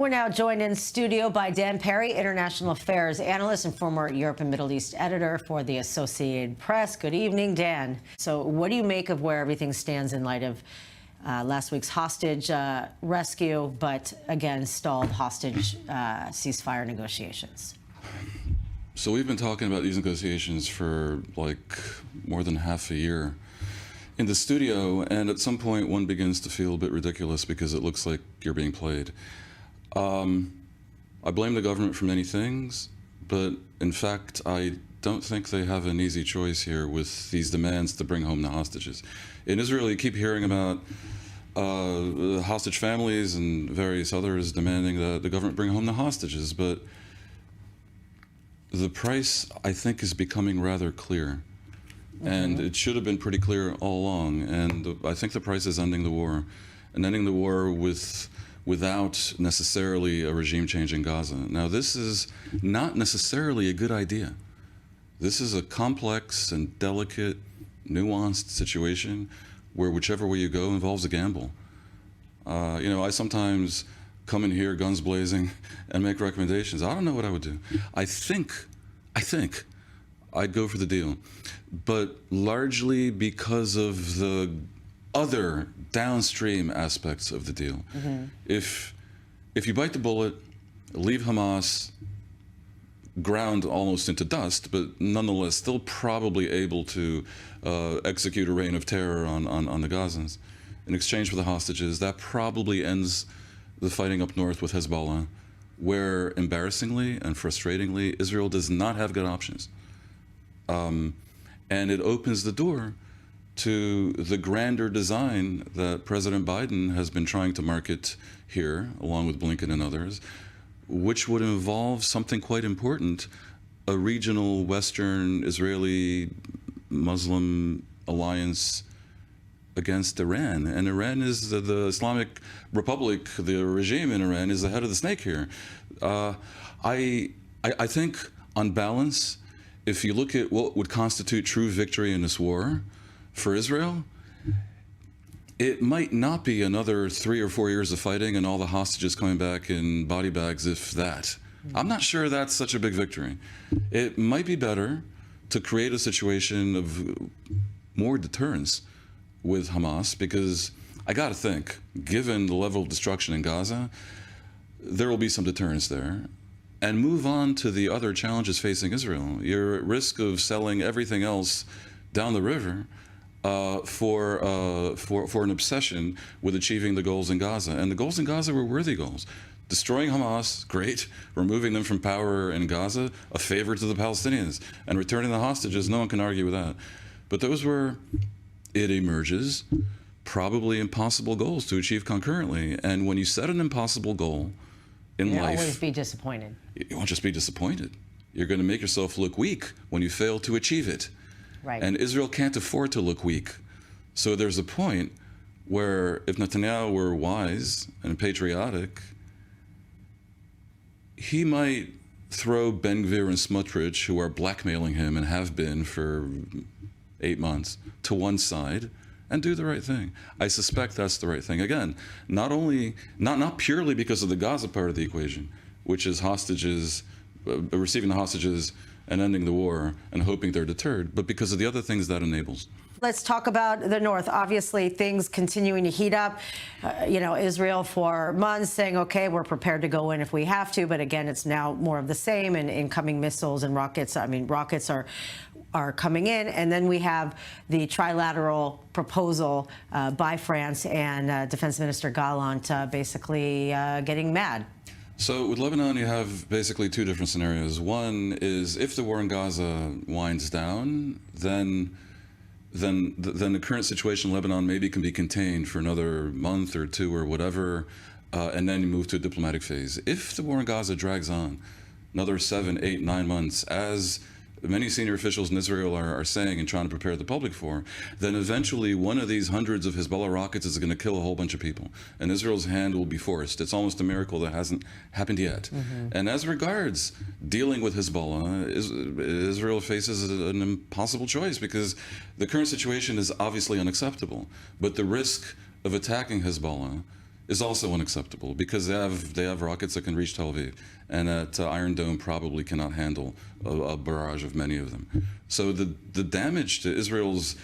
We're now joined in studio by Dan Perry, International Affairs Analyst and former Europe and Middle East Editor for the Associated Press. Good evening, Dan. So what do you make of where everything stands in light of last week's hostage rescue, but again, stalled hostage ceasefire negotiations? So we've been talking about these negotiations for like more than half a year in the studio, and at some point one begins to feel a bit ridiculous because it looks like you're being played. I blame the government for many things, but in fact, I don't think they have an easy choice here with these demands to bring home the hostages. In Israel, you keep hearing about hostage families and various others demanding that the government bring home the hostages, but the price, I think, is becoming rather clear. And it should have been pretty clear all along. And I think the price is ending the war, and ending the war without necessarily a regime change in Gaza. Now, this is not necessarily a good idea. This is a complex and delicate, nuanced situation where whichever way you go involves a gamble. You know, I sometimes come in here guns blazing and make recommendations. I don't know what I would do. I think I'd go for the deal, but largely because of the other downstream aspects of the deal. If you bite the bullet, leave Hamas ground almost into dust, but nonetheless still probably able to execute a reign of terror on the Gazans in exchange for the hostages, that probably ends the fighting up north with Hezbollah, where embarrassingly and frustratingly, Israel does not have good options. And it opens the door to the grander design that President Biden has been trying to market here, along with Blinken and others, which would involve something quite important, a regional Western Israeli Muslim alliance against Iran. And Iran is the Islamic Republic, the regime in Iran is the head of the snake here. I think, on balance, if you look at what would constitute true victory in this war for Israel, it might not be another 3 or 4 years of fighting and all the hostages coming back in body bags, if that. I'm not sure that's such a big victory. It might be better to create a situation of more deterrence with Hamas, because I got to think, given the level of destruction in Gaza, there will be some deterrence there. And move on to the other challenges facing Israel. You're at risk of selling everything else down the river for an obsession with achieving the goals in Gaza. And the goals in Gaza were worthy goals. Destroying Hamas, great. Removing them from power in Gaza, a favor to the Palestinians. And returning the hostages, no one can argue with that. But those were, it emerges, probably impossible goals to achieve concurrently. And when you set an impossible goal in life, you'll always be disappointed. You won't just be disappointed. You're going to make yourself look weak when you fail to achieve it. Right. And Israel can't afford to look weak. So there's a point where if Netanyahu were wise and patriotic, he might throw Ben-Gvir and Smotrich, who are blackmailing him and have been for 8 months, to one side and do the right thing. I suspect that's the right thing. Again, not purely because of the Gaza part of the equation, which is hostages, receiving the hostages and ending the war and hoping they're deterred, but because of the other things that enables. Let's talk about the north. Obviously, things continuing to heat up. You know, Israel for months saying, okay, we're prepared to go in if we have to. But again, it's now more of the same, and incoming missiles and rockets. I mean, rockets are coming in. And then we have the trilateral proposal by France and Defense Minister Gallant basically getting mad. So with Lebanon, you have basically two different scenarios. One is if the war in Gaza winds down, then the current situation in Lebanon maybe can be contained for another month or two or whatever, and then you move to a diplomatic phase. If the war in Gaza drags on another 7, 8, 9 months, as many senior officials in Israel are saying and trying to prepare the public for, then eventually one of these hundreds of Hezbollah rockets is going to kill a whole bunch of people, and Israel's hand will be forced. It's almost a miracle that hasn't happened yet. And as regards dealing with Hezbollah, Israel faces an impossible choice, because the current situation is obviously unacceptable, but the risk of attacking Hezbollah is also unacceptable because they have rockets that can reach Tel Aviv, and that Iron Dome probably cannot handle a barrage of many of them. So the damage to Israel's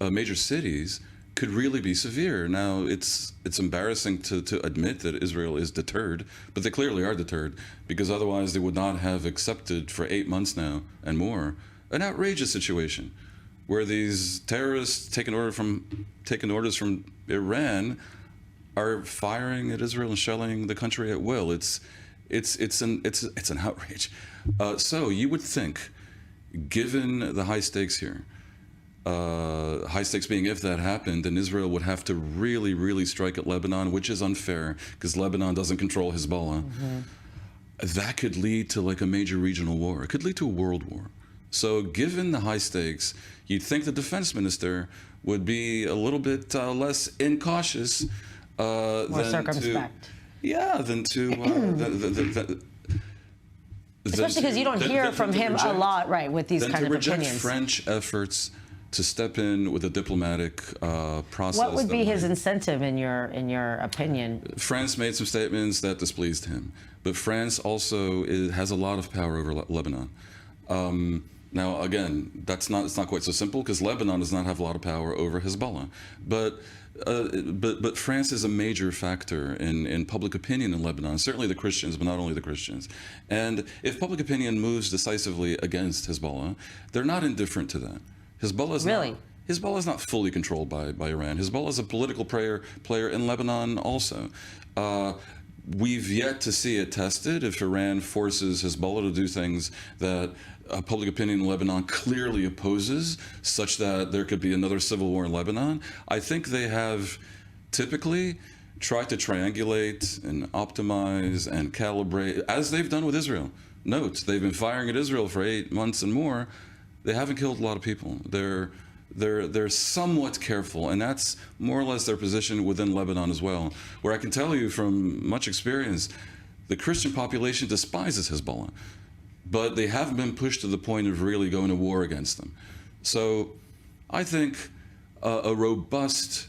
major cities could really be severe. Now, it's embarrassing to admit that Israel is deterred, but they clearly are deterred, because otherwise they would not have accepted for 8 months now and more an outrageous situation where these terrorists taking orders from Iran are firing at Israel and shelling the country at will. It's an outrage. So you would think, given the high stakes here, high stakes being if that happened, then Israel would have to really, really strike at Lebanon, which is unfair because Lebanon doesn't control Hezbollah. That could lead to like a major regional war. It could lead to a world war. So given the high stakes, you'd think the defense minister would be a little bit less incautious More circumspect. Especially because you don't hear from him a lot, right, with these kind of opinions. To reject French efforts to step in with a diplomatic process. What would be his incentive, in your opinion? France made some statements that displeased him, but France also has a lot of power over Lebanon. Now, again, it's not quite so simple because Lebanon does not have a lot of power over Hezbollah, but France is a major factor in public opinion in Lebanon, certainly the Christians, but not only the Christians. And if public opinion moves decisively against Hezbollah, they're not indifferent to that. Hezbollah is not fully controlled by Iran. Hezbollah is a political player in Lebanon also. We've yet to see it tested if Iran forces Hezbollah to do things that public opinion in Lebanon clearly opposes, such that there could be another civil war in Lebanon. I think they have typically tried to triangulate and optimize and calibrate, as they've done with Israel. Note, they've been firing at Israel for 8 months and more. They haven't killed a lot of people. They're somewhat careful, and that's more or less their position within Lebanon as well, where I can tell you from much experience, the Christian population despises Hezbollah, but they haven't been pushed to the point of really going to war against them. So I think a robust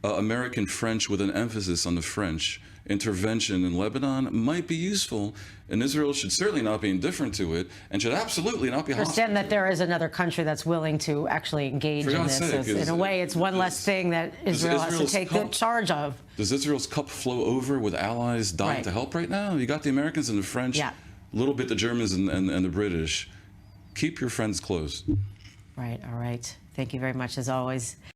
American French with an emphasis on the French intervention in Lebanon might be useful, and Israel should certainly not be indifferent to it and should absolutely not be hostile. Understand that there is another country that's willing to actually engage in this. In a way, it's one less thing that Israel has to take the charge of. Does Israel's cup flow over with allies dying to help right now? You got the Americans and the French, a little bit the Germans and the British. Keep your friends close. Right, all right. Thank you very much, as always.